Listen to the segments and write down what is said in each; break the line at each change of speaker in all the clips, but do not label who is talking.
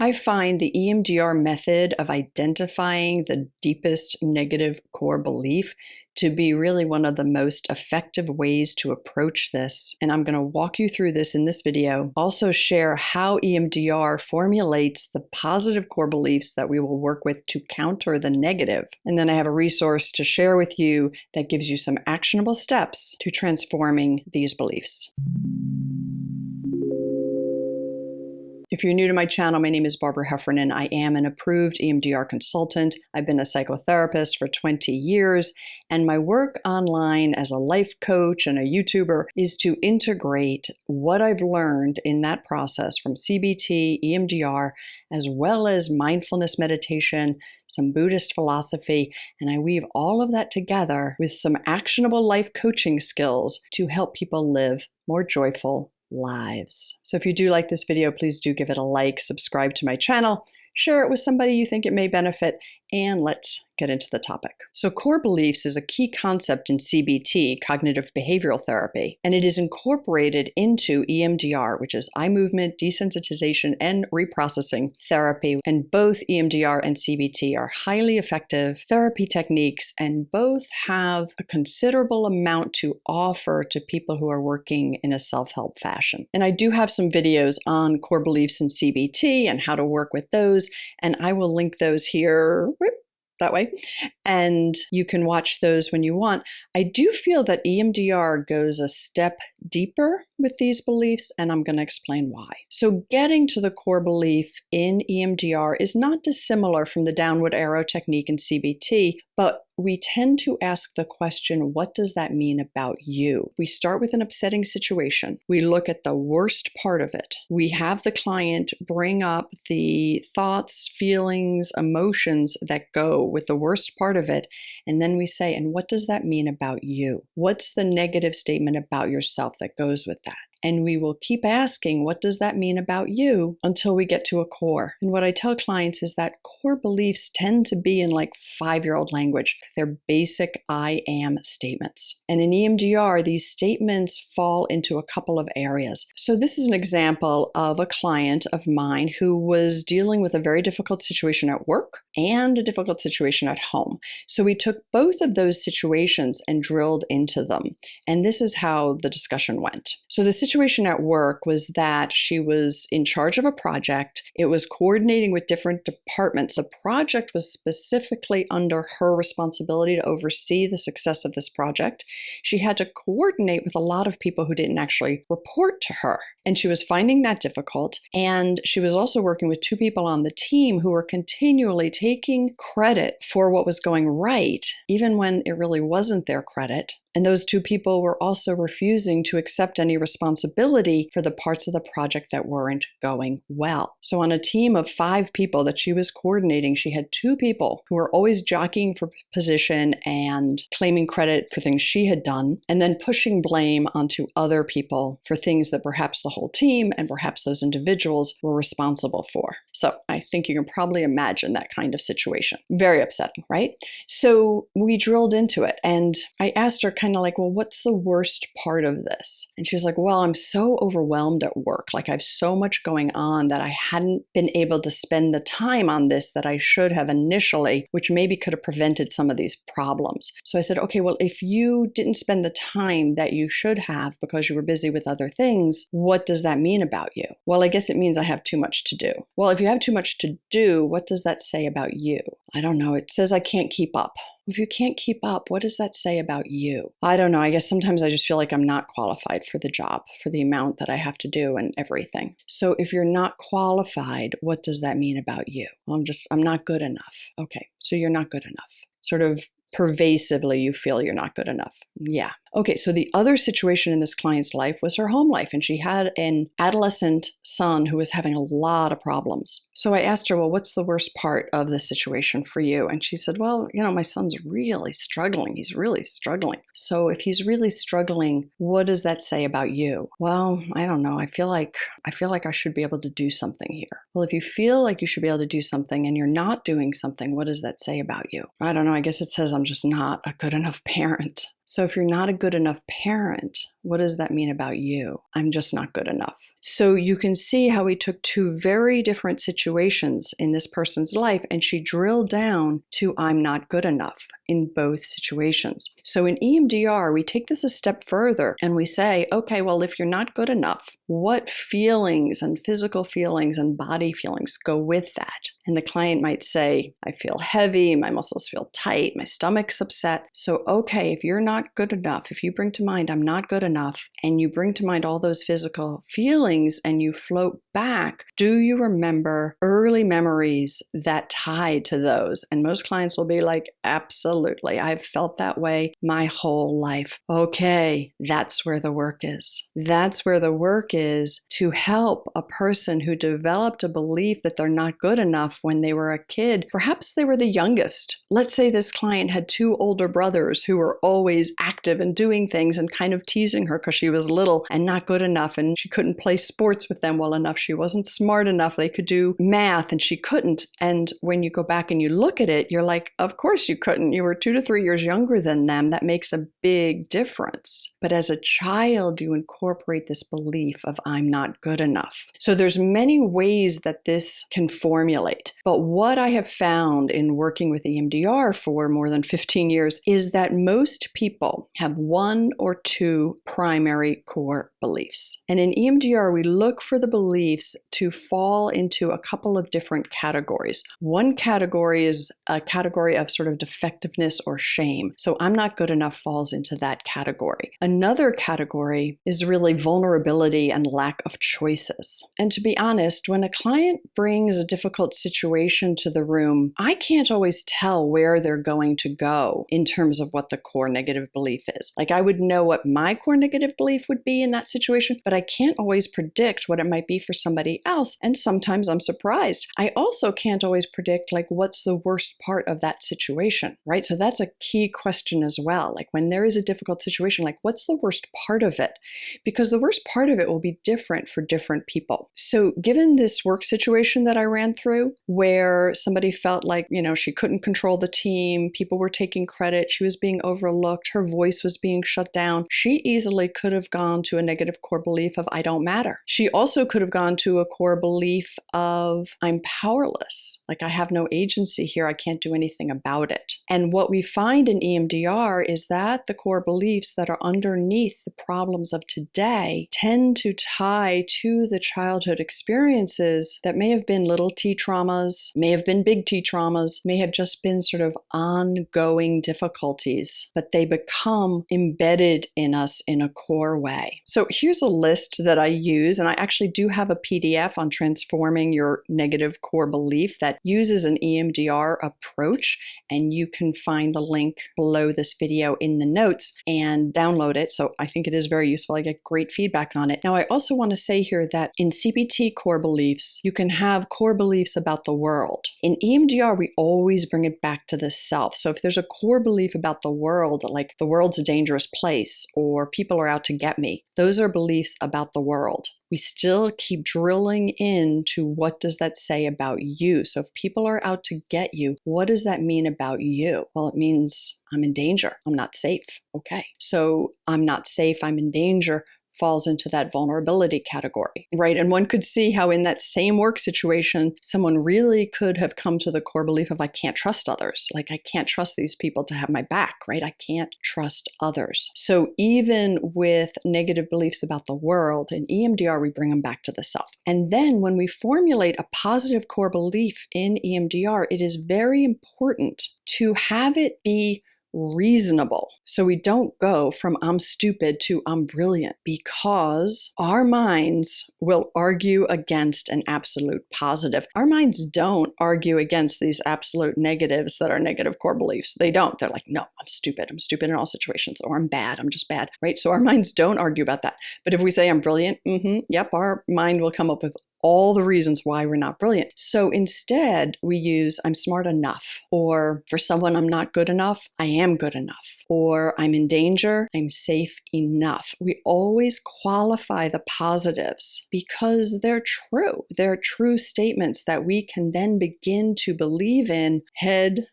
I find the EMDR method of identifying the deepest negative core belief to be really one of the most effective ways to approach this. And I'm going to walk you through this in this video. Also share how EMDR formulates the positive core beliefs that we will work with to counter the negative. And then I have a resource to share with you that gives you some actionable steps to transforming these beliefs. If you're new to my channel, my name is Barbara Heffernan. I am an approved EMDR consultant. I've been a psychotherapist for 20 years, and my work online as a life coach and a YouTuber is to integrate what I've learned in that process from CBT, EMDR, as well as mindfulness meditation, some Buddhist philosophy, and I weave all of that together with some actionable life coaching skills to help people live more joyful lives. So if you do like this video, please do give it a like, subscribe to my channel, share it with somebody you think it may benefit, and let's get into the topic. So core beliefs is a key concept in CBT, cognitive behavioral therapy, and it is incorporated into EMDR, which is eye movement, desensitization, and reprocessing therapy. And both EMDR and CBT are highly effective therapy techniques, and both have a considerable amount to offer to people who are working in a self-help fashion. And I do have some videos on core beliefs in CBT and how to work with those, and I will link those here that way, and you can watch those when you want. I do feel that EMDR goes a step deeper with these beliefs, and I'm going to explain why. So getting to the core belief in EMDR is not dissimilar from the downward arrow technique in CBT, but we tend to ask the question, what does that mean about you? We start with an upsetting situation. We look at the worst part of it. We have the client bring up the thoughts, feelings, emotions that go with the worst part of it. And then we say, and what does that mean about you? What's the negative statement about yourself that goes with that? And we will keep asking, what does that mean about you, until we get to a core. And what I tell clients is that core beliefs tend to be in like 5-year-old language. They're basic I am statements. And in EMDR, these statements fall into a couple of areas. So this is an example of a client of mine who was dealing with a very difficult situation at work and a difficult situation at home. So we took both of those situations and drilled into them. And this is how the discussion went. So the situation at work was that she was in charge of a project. It was coordinating with different departments. The project was specifically under her responsibility to oversee the success of this project. She had to coordinate with a lot of people who didn't actually report to her. And she was finding that difficult. And she was also working with 2 people on the team who were continually taking credit for what was going right, even when it really wasn't their credit. And those 2 people were also refusing to accept any responsibility for the parts of the project that weren't going well. So on a team of 5 people that she was coordinating, she had 2 people who were always jockeying for position and claiming credit for things she had done, and then pushing blame onto other people for things that perhaps the whole team and perhaps those individuals were responsible for. So I think you can probably imagine that kind of situation. Very upsetting, right? So we drilled into it, and I asked her kind of like, well, what's the worst part of this? And she was like, well, I'm so overwhelmed at work. Like I have so much going on that I hadn't been able to spend the time on this that I should have initially, which maybe could have prevented some of these problems. So I said, okay, well, if you didn't spend the time that you should have because you were busy with other things, what does that mean about you? Well, I guess it means I have too much to do. Well, if you have too much to do, what does that say about you? I don't know. It says I can't keep up. If you can't keep up, what does that say about you? I don't know. I guess sometimes I just feel like I'm not qualified for the job, for the amount that I have to do and everything. So if you're not qualified, what does that mean about you? Well, I'm not good enough. Okay, so you're not good enough. Sort of pervasively, you feel you're not good enough. Yeah. Okay, so the other situation in this client's life was her home life, and she had an adolescent son who was having a lot of problems. So I asked her, well, what's the worst part of the situation for you? And she said, well, my son's really struggling. He's really struggling. So if he's really struggling, what does that say about you? Well, I don't know. I feel like I should be able to do something here. Well, if you feel like you should be able to do something and you're not doing something, what does that say about you? I don't know. I guess it says I'm just not a good enough parent. So if you're not a good enough parent, what does that mean about you? I'm just not good enough. So you can see how we took two very different situations in this person's life, and she drilled down to I'm not good enough in both situations. So in EMDR, we take this a step further and we say, okay, well, if you're not good enough, what feelings and physical feelings and body feelings go with that? And the client might say, I feel heavy, my muscles feel tight, my stomach's upset. So, okay, if you're not good enough, if you bring to mind, I'm not good enough, and you bring to mind all those physical feelings and you float back, do you remember early memories that tie to those? And most clients will be like, absolutely. I've felt that way my whole life. Okay, that's where the work is. That's where the work is to help a person who developed a belief that they're not good enough when they were a kid. Perhaps they were the youngest. Let's say this client had two older brothers who were always active and doing things and kind of teasing her because she was little and not good enough and she couldn't play sports with them well enough. She wasn't smart enough. They could do math and she couldn't. And when you go back and you look at it, you're like, of course you couldn't. You were 2 to 3 years younger than them. That makes a big difference. But as a child, you incorporate this belief of I'm not good enough. So there's many ways that this can formulate. But what I have found in working with EMDR for more than 15 years is that most people have one or two primary core beliefs. And in EMDR, we look for the beliefs to fall into a couple of different categories. One category is a category of sort of defectiveness or shame. So I'm not good enough falls into that category. Another category is really vulnerability and lack of choices. And to be honest, when a client brings a difficult situation to the room, I can't always tell where they're going to go in terms of what the core negative belief is. Like I would know what my core negative belief would be in that situation, but I can't always predict what it might be for somebody else. And sometimes I'm surprised. I also can't always predict like what's the worst part of that situation, right? So that's a key question as well. Like when there is a difficult situation, like what's the worst part of it? Because the worst part of it will be different for different people. So given this work situation that I ran through where somebody felt like, she couldn't control the team, people were taking credit, she was being overlooked, her voice was being shut down, she easily could have gone to a negative core belief of I don't matter. She also could have gone to a core belief of I'm powerless, like I have no agency here, I can't do anything about it. And what we find in EMDR is that the core beliefs that are underneath the problems of today tend to tie to the childhood experiences that may have been little t traumas, may have been big T traumas, may have just been sort of ongoing difficulties, but they become embedded in us in a core way. So here's a list that I use, and I actually do have a PDF on transforming your negative core belief that uses an EMDR approach, and you can find the link below this video in the notes and download it. So I think it is very useful. I get great feedback on it. Now, I also want to say here that in CBT core beliefs, you can have core beliefs about the world. In EMDR, we always bring it back to the self. So if there's a core belief about the world, like the world's a dangerous place or people are out to get me, those are beliefs about the world. We still keep drilling into what does that say about you. So if people are out to get you, what does that mean about you? Well, it means I'm in danger. I'm not safe. Okay. So I'm not safe. I'm in danger falls into that vulnerability category, right? And one could see how in that same work situation, someone really could have come to the core belief of I can't trust others. Like I can't trust these people to have my back, right? I can't trust others. So even with negative beliefs about the world, in EMDR, we bring them back to the self. And then when we formulate a positive core belief in EMDR, it is very important to have it be reasonable. So we don't go from I'm stupid to I'm brilliant, because our minds will argue against an absolute positive. Our minds don't argue against these absolute negatives that are negative core beliefs. They don't. They're like, no, I'm stupid. I'm stupid in all situations, or I'm bad. I'm just bad, right? So our minds don't argue about that. But if we say I'm brilliant, yep, our mind will come up with all the reasons why we're not brilliant. So instead, we use I'm smart enough, or for someone I'm not good enough, I am good enough, or I'm in danger, I'm safe enough. We always qualify the positives because they're true. They're true statements that we can then begin to believe in head,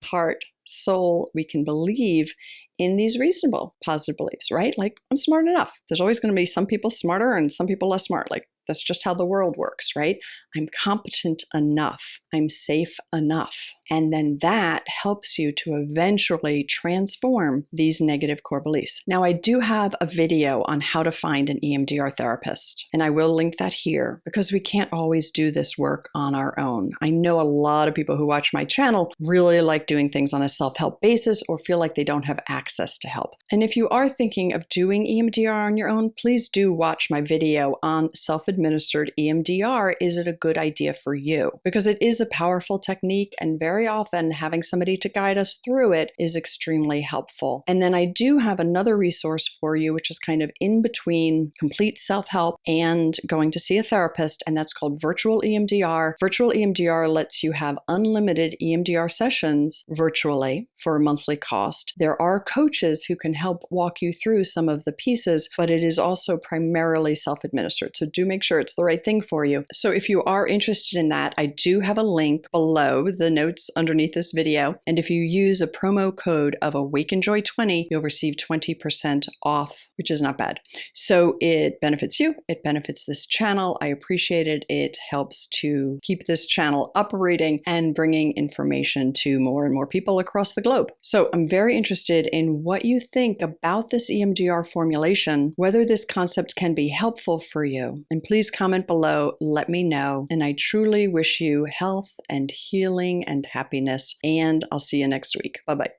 heart, soul, we can believe in these reasonable positive beliefs, right? Like, I'm smart enough. There's always going to be some people smarter and some people less smart. Like, that's just how the world works, right? I'm competent enough. I'm safe enough. And then that helps you to eventually transform these negative core beliefs. Now, I do have a video on how to find an EMDR therapist, and I will link that here because we can't always do this work on our own. I know a lot of people who watch my channel really like doing things on a self-help basis or feel like they don't have access to help. And if you are thinking of doing EMDR on your own, please do watch my video on self-administered EMDR. Is it a good idea for you? Because it is a powerful technique, and very often having somebody to guide us through it is extremely helpful. And then I do have another resource for you, which is kind of in between complete self-help and going to see a therapist, and that's called virtual EMDR. Virtual EMDR lets you have unlimited EMDR sessions virtually for a monthly cost. There are coaches who can help walk you through some of the pieces, but it is also primarily self-administered. So do make sure it's the right thing for you. So if you are interested in that, I do have a link below the notes underneath this video. And if you use a promo code of AwakenJoy20, you'll receive 20% off, which is not bad. So it benefits you. It benefits this channel. I appreciate it. It helps to keep this channel operating and bringing information to more and more people across the globe. So I'm very interested in what you think about this EMDR formulation, whether this concept can be helpful for you. And please comment below, let me know. And I truly wish you health and healing and happiness. And I'll see you next week. Bye-bye.